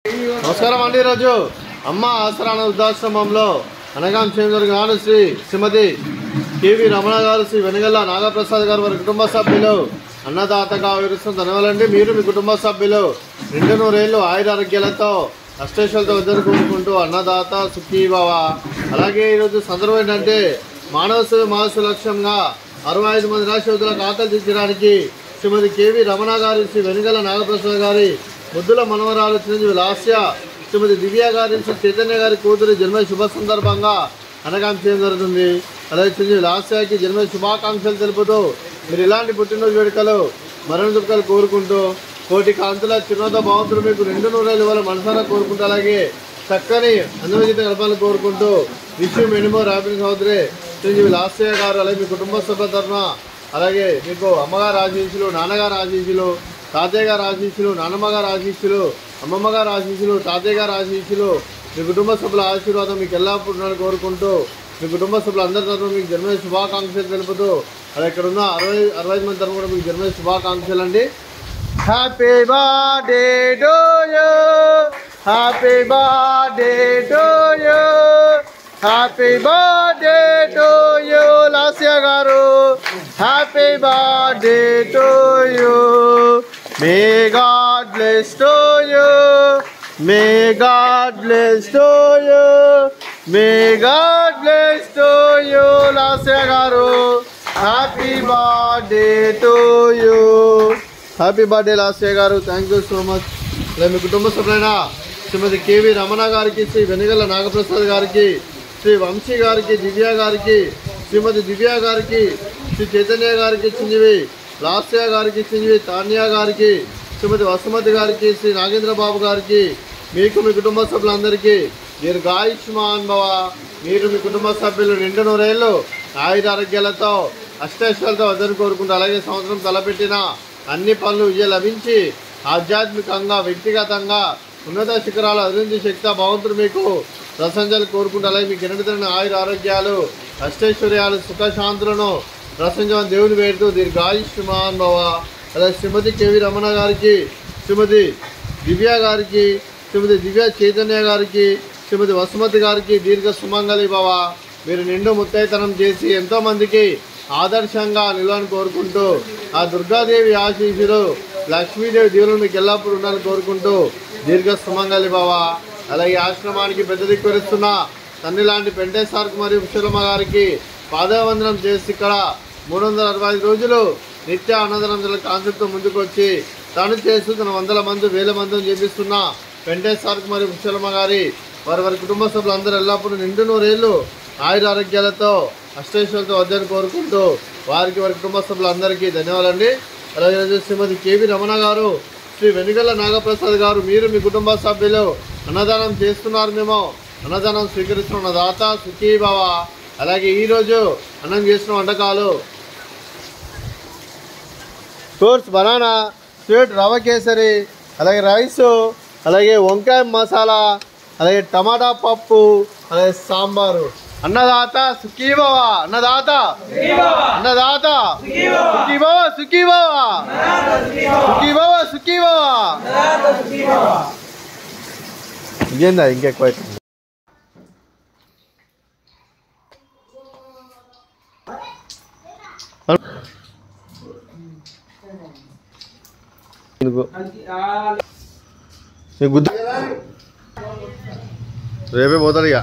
నమస్కారం అండి. ఈరోజు అమ్మ ఆసరాన వృద్ధాశ్రమంలో అనగాం చేంజర్గాను శ్రీమతి కేవి రమణ గారు, శ్రీ వెనగల్ల నాగప్రసాద్ గారు వారి కుటుంబ సభ్యులు అన్నదాతగా వివరిస్తున్న ధన్యవాదాలండి. మీరు మీ కుటుంబ సభ్యులు 200 ఆయురారోగ్యాలతో అష్టేశ్వరులతో వద్దరు కోరుకుంటూ అన్నదాత సుఖీభవ. అలాగే ఈరోజు సందర్భం ఏంటంటే మానవ మానసు లక్ష్యంగా 65 మంది రాష్ట్రలకు ఆకలి తీర్చడానికి శ్రీమతి కేవి రమణ గారి, శ్రీ వెనగల్ల నాగప్రసాద్ గారి ముద్దుల మనవరాలు చిరంజీవి లాస్య, శ్రీమతి దివ్య గారి, శ్రీ చైతన్య గారి కూతురు జన్మ శుభ సందర్భంగా అనగాం చేయడం జరుగుతుంది. అలాగే చిరంజీవి లాస్యకి జన్మ శుభాకాంక్షలు తెలుపుతూ మీరు ఇలాంటి పుట్టినరోజు వేడుకలు మరణ దుఃఖాలు కోరుకుంటూ కోటి కాంతుల చిరునత భగవంతుడు మీకు 200 ఇవ్వాలి మనసారా కోరుకుంటూ అలాగే చక్కని అందమైన కలపాలని కోరుకుంటూ విషయం మెనిమో రాబిన్ సోదరి చిరంజీవి లాస్య గారు అలాగే మీ కుటుంబ సభ్యుల తరఫున అలాగే మీకు అమ్మగారు ఆశీస్సులు, నాన్నగారు ఆశీస్సులు, తాతయ్య గారు ఆశీస్సులు, నాన్నమ్మ గారు ఆశీస్సులు, అమ్మమ్మ గారు ఆశీస్సులు, తాతయ్య గారు ఆశీస్సులు, మీ కుటుంబ సభ్యుల ఆశీర్వాదం మీకు ఎల్లప్పుడూ కోరుకుంటూ మీ కుటుంబ సభ్యులు అందరి తరఫున మీకు జన్మదిన శుభాకాంక్షలు తెలుపుతూ అలా ఇక్కడ ఉన్న 65 మంది తరఫున కూడా మీకు జన్మదిన శుభాకాంక్షలు అండి. Happy birthday to you, happy birthday to you, happy birthday to you Lasya గారు, happy birthday to you. May God bless to you, may God bless to you, may God bless to you Lasya గారు, happy birthday to you. Happy birthday Lasya గారు, thank you so much. అలాగే మీ కుటుంబ సభ్యులైన శ్రీమతి KV Ramana గారికి, శ్రీ వెనగల్ల నాగప్రసాద్ గారికి, శ్రీ వంశీ గారికి, దివ్య గారికి, శ్రీమతి దివ్య గారికి, శ్రీ చైతన్య గారికి, చిరంజీవి లాస్య గారికి, చిరంజీవి తాన్యా గారికి, శ్రీమతి వసుమతి గారికి, శ్రీ నాగేంద్ర బాబు గారికి, మీకు మీ కుటుంబ సభ్యులందరికీ దీర్ఘాయుష్మాన్ భవ. మీరు మీ కుటుంబ సభ్యులు 200 ఆయురారోగ్యాలతో అష్టైశ్వర్యాలతో వద్దరు కోరుకుంటూ అలాగే సంవత్సరం తలపెట్టిన అన్ని పనులు విజయం లభించి ఆధ్యాత్మికంగా వ్యక్తిగతంగా ఉన్నత శిఖరాలు అభివృద్ధి శక్తి భగవంతుడు మీకు ప్రశంసలు కోరుకుంటూ అలాగే మీకు ఎన్నటితరమైన ఆయుర ఆరోగ్యాలు అష్టైశ్వర్యాలు సుఖశాంతులను ప్రశంసమని దేవుని వేడుతూ దీర్ఘాయుష్మాన్ భవ. అలాగే శ్రీమతి కేవి రమణ గారికి, శ్రీమతి దివ్య గారికి, శ్రీమతి దివ్య చైతన్య గారికి, శ్రీమతి వసుమతి గారికి దీర్ఘ సుమంగళి భవ. మీరు నిండు ముత్తైతనం చేసి ఎంతోమందికి ఆదర్శంగా నిలవని కోరుకుంటూ ఆ దుర్గాదేవి ఆశీస్సులు లక్ష్మీదేవి దీవులు మీకు ఎల్లప్పుడూ ఉండాలని కోరుకుంటూ దీర్ఘ సుమంగళి భవ. అలాగే ఆశ్రమానికి పెద్ద దిక్కువరిస్తున్న తల్లి లాంటి పెంటేశ్వరకు మరియు పుష్పలమ్మ గారికి పాదవందనం చేసి ఇక్కడ 365 రోజులు నిత్య అన్నదానం కాన్సెప్ట్తో ముందుకు వచ్చి తాను చేస్తూ తన 100 మంది 1000 మందిని చేపిస్తున్న పెంటేశ్వరకు మరియు పుష్పలమ్మ గారి వారి కుటుంబ సభ్యులందరూ ఎల్లప్పుడూ 200 ఆయురారోగ్యాలతో అష్టైశ్వర్యాలతో వద్దని కోరుకుంటూ వారి కుటుంబ సభ్యులందరికీ ధన్యవాదాలండి. అలాగే శ్రీమతి కేవి రమణ గారు, శ్రీ వెనగల్ల నాగప్రసాద్ గారు, మీరు మీ కుటుంబ సభ్యులు అన్నదానం చేస్తున్నారు, మేము అన్నదానం స్వీకరిస్తున్న దాత సుఖీభవ. అలాగే ఈరోజు అన్నం చేసిన వంటకాలు ఫ్రూట్స్, బనానా, స్వీట్, రవ కేసరి, అలాగే రైసు, అలాగే వంకాయ మసాలా, అలాగే టమాటా పప్పు, అలాగే సాంబారు. అన్నదాత సుఖీభవ, అన్నదాత అన్నదాత సుఖీభవ, సుఖీభవ, సుఖీభవ, సుఖీభవ. ఇంకేందా ఇంకెక్కువ రేపే పోతాడు ఇక.